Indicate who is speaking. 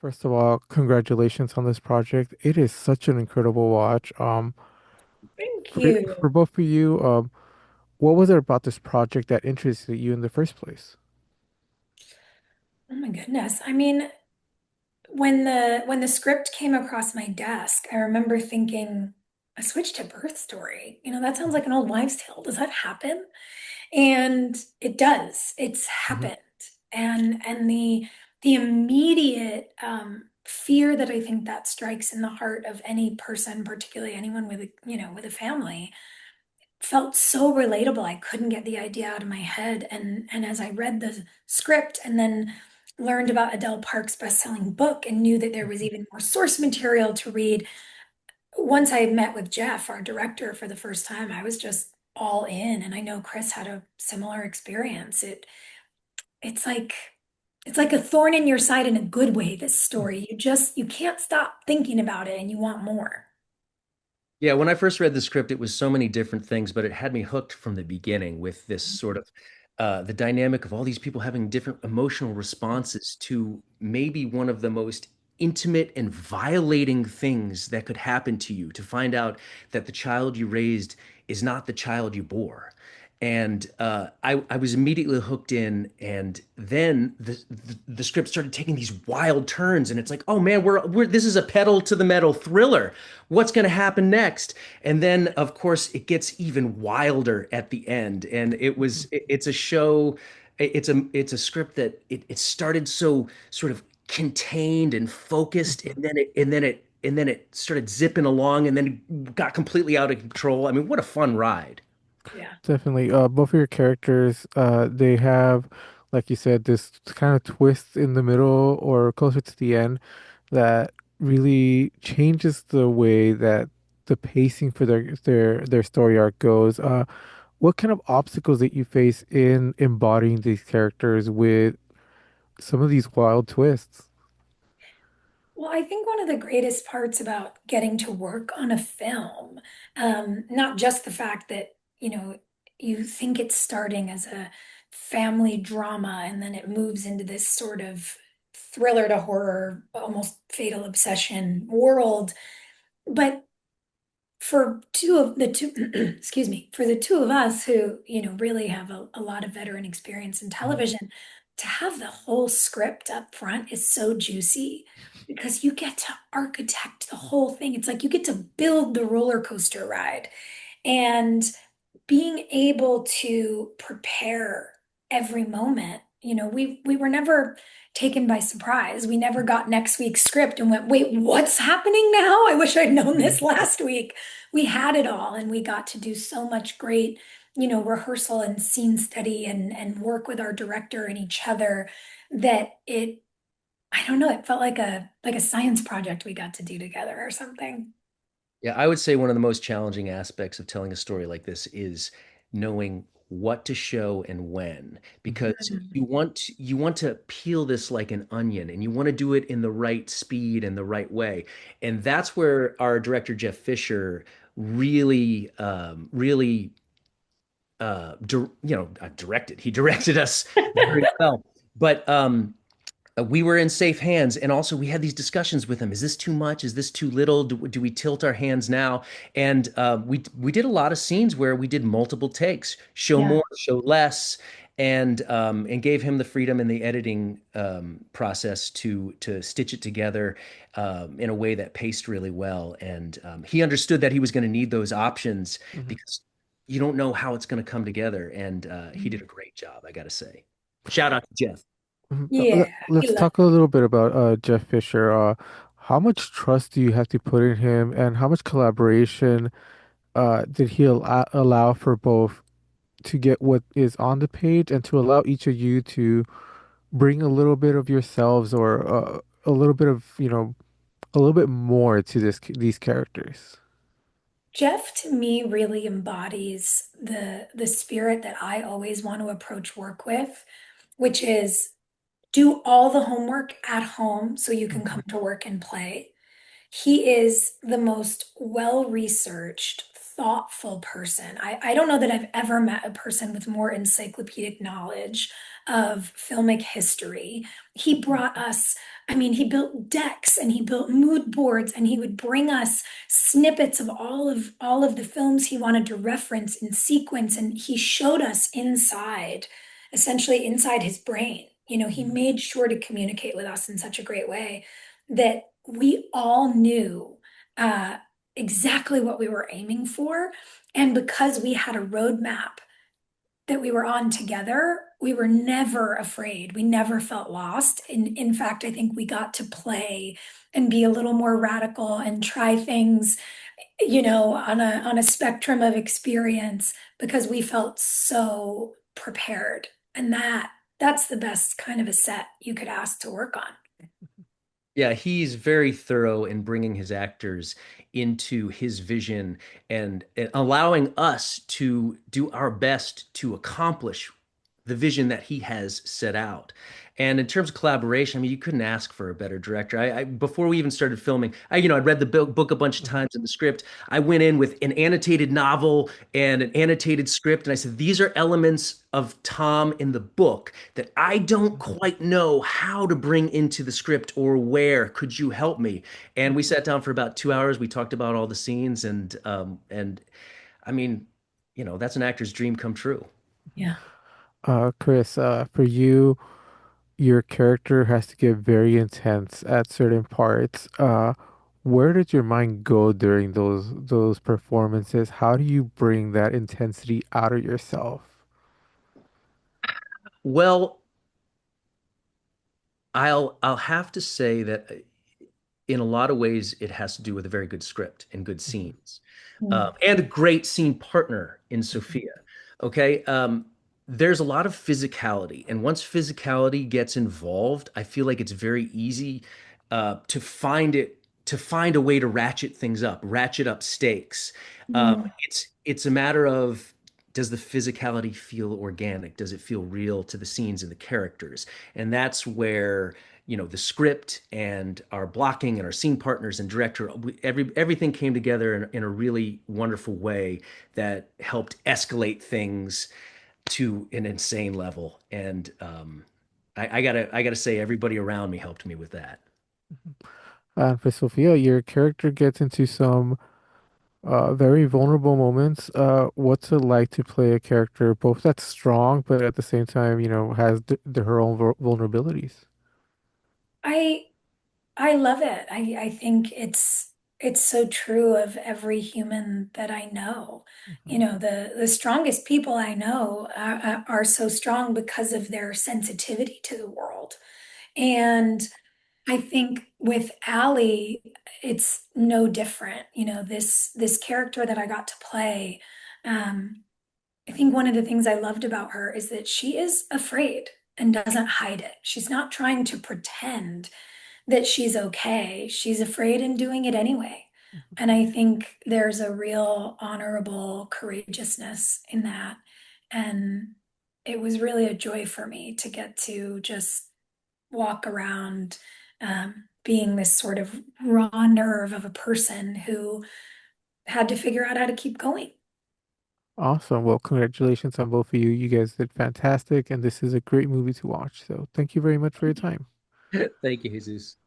Speaker 1: First of all, congratulations on this project. It is such an incredible watch.
Speaker 2: Thank
Speaker 1: For
Speaker 2: you.
Speaker 1: both of you, what was it about this project that interested you in the first place?
Speaker 2: Oh my goodness. I mean, when the script came across my desk, I remember thinking, a switch to birth story. That sounds like an old wives' tale. Does that happen? And it does. It's
Speaker 1: Mhm.
Speaker 2: happened. And the immediate fear that I think that strikes in the heart of any person, particularly anyone with a family, felt so relatable. I couldn't get the idea out of my head. And as I read the script and then learned about Adele Park's best-selling book and knew that there was even more source material to read, once I met with Jeff, our director, for the first time, I was just all in. And I know Chris had a similar experience. It's like it's like a thorn in your side in a good way, this story. You can't stop thinking about it and you want more.
Speaker 3: Yeah, when I first read the script, it was so many different things, but it had me hooked from the beginning with this sort of the dynamic of all these people having different emotional responses to maybe one of the most intimate and violating things that could happen to you, to find out that the child you raised is not the child you bore. And I was immediately hooked in, and then the script started taking these wild turns, and it's like, oh man, we're this is a pedal to the metal thriller. What's going to happen next? And then, of course, it gets even wilder at the end, and it's a show, it's a script that it started so sort of contained and focused,
Speaker 1: Mhm.
Speaker 3: and then it started zipping along, and then got completely out of control. I mean, what a fun ride!
Speaker 2: Yeah.
Speaker 1: Definitely. Both of your characters, they have, like you said, this kind of twist in the middle or closer to the end that really changes the way that the pacing for their story arc goes. What kind of obstacles that you face in embodying these characters with some of these wild twists?
Speaker 2: Well, I think one of the greatest parts about getting to work on a film, not just the fact that, you think it's starting as a family drama and then it moves into this sort of thriller to horror, almost fatal obsession world. But for excuse me, for the two of us who, really have a lot of veteran experience in
Speaker 1: Mhm.
Speaker 2: television, to have the whole script up front is so juicy because you get to architect the whole thing. It's like you get to build the roller coaster ride. And being able to prepare every moment, we were never taken by surprise. We never got next week's script and went, wait, what's happening now? I wish I'd known this
Speaker 1: Mhm.
Speaker 2: last week. We had it all and we got to do so much great, rehearsal and scene study and work with our director and each other that I don't know, it felt like a science project we got to do together or something.
Speaker 3: Yeah, I would say one of the most challenging aspects of telling a story like this is knowing what to show and when, because
Speaker 2: Mhm.
Speaker 3: you want to peel this like an onion, and you want to do it in the right speed and the right way. And that's where our director Jeff Fisher really directed. He directed us very well. But we were in safe hands, and also we had these discussions with him. Is this too much? Is this too little? Do we tilt our hands now? And we did a lot of scenes where we did multiple takes, show
Speaker 2: Yeah.
Speaker 3: more, show less, and gave him the freedom in the editing process to stitch it together in a way that paced really well. And he understood that he was going to need those options
Speaker 1: Mhm.
Speaker 3: because you don't know how it's going to come together. And he did a great job, I got to say. Shout out to Jeff.
Speaker 1: Mhm.
Speaker 2: Yeah, he
Speaker 1: Let's
Speaker 2: loved
Speaker 1: talk a little bit about Jeff Fisher. How much trust do you have to put in him, and how much collaboration did he allow for both to get what is on the page and to allow each of you to bring a little bit of yourselves or a little bit of, a little bit more to these characters?
Speaker 2: Jeff to me really embodies the spirit that I always want to approach work with, which is do all the homework at home so you can come
Speaker 1: Mhm.
Speaker 2: to work and play. He is the most well-researched, thoughtful person. I don't know that I've ever met a person with more encyclopedic knowledge of filmic history. He brought us, I mean, he built decks and he built mood boards and he would bring us snippets of all of the films he wanted to reference in sequence, and he showed us inside, essentially inside his brain. He made sure to communicate with us in such a great way that we all knew uh, exactly what we were aiming for. And because we had a roadmap that we were on together, we were never afraid. We never felt lost. In fact, I think we got to play and be a little more radical and try things, on a spectrum of experience because we felt so prepared. And that's the best kind of a set you could ask to work on.
Speaker 3: Yeah, he's very thorough in bringing his actors into his vision and allowing us to do our best to accomplish the vision that he has set out. And in terms of collaboration, I mean, you couldn't ask for a better director. Before we even started filming, I'd read the book a bunch of times in the script. I went in with an annotated novel and an annotated script, and I said, these are elements of Tom in the book that I don't quite know how to bring into the script or where. Could you help me? And we sat down for about 2 hours. We talked about all the scenes, and I mean, that's an actor's dream come true.
Speaker 2: Yeah.
Speaker 1: Chris, for you, your character has to get very intense at certain parts. Where did your mind go during those performances? How do you bring that intensity out of yourself?
Speaker 3: Well, I'll have to say that in a lot of ways, it has to do with a very good script and good
Speaker 1: Mhm,
Speaker 3: scenes,
Speaker 2: Mm.
Speaker 3: and a great scene partner in
Speaker 1: mhm,
Speaker 3: Sophia. Okay, there's a lot of physicality, and once physicality gets involved, I feel like it's very easy to find a way to ratchet up stakes.
Speaker 2: Mm.
Speaker 3: It's a matter of, does the physicality feel organic? Does it feel real to the scenes and the characters? And that's where the script and our blocking and our scene partners and director, everything came together in a really wonderful way that helped escalate things to an insane level. And I gotta say, everybody around me helped me with that.
Speaker 1: mhm. And for Sophia, your character gets into some very vulnerable moments. What's it like to play a character both that's strong, but at the same time, has her own vulnerabilities?
Speaker 2: I I love it. I think it's so true of every human that I know.
Speaker 1: Mhm,
Speaker 2: The strongest people I know are so strong because of their sensitivity to the world. And I think with Allie, it's no different. This character that I got to play, I think one of the things I loved about her is that she is afraid and doesn't hide it. She's not trying to pretend that she's okay. She's afraid and doing it anyway.
Speaker 1: mhm.
Speaker 2: And I think there's a real honorable courageousness in that. And it was really a joy for me to get to just walk around being this sort of raw nerve of a person who had to figure out how to keep going.
Speaker 1: Awesome. Well, congratulations on both of you. You guys did fantastic, and this is a great movie to watch. So, thank you very much for your time.
Speaker 3: Thank you, Jesus.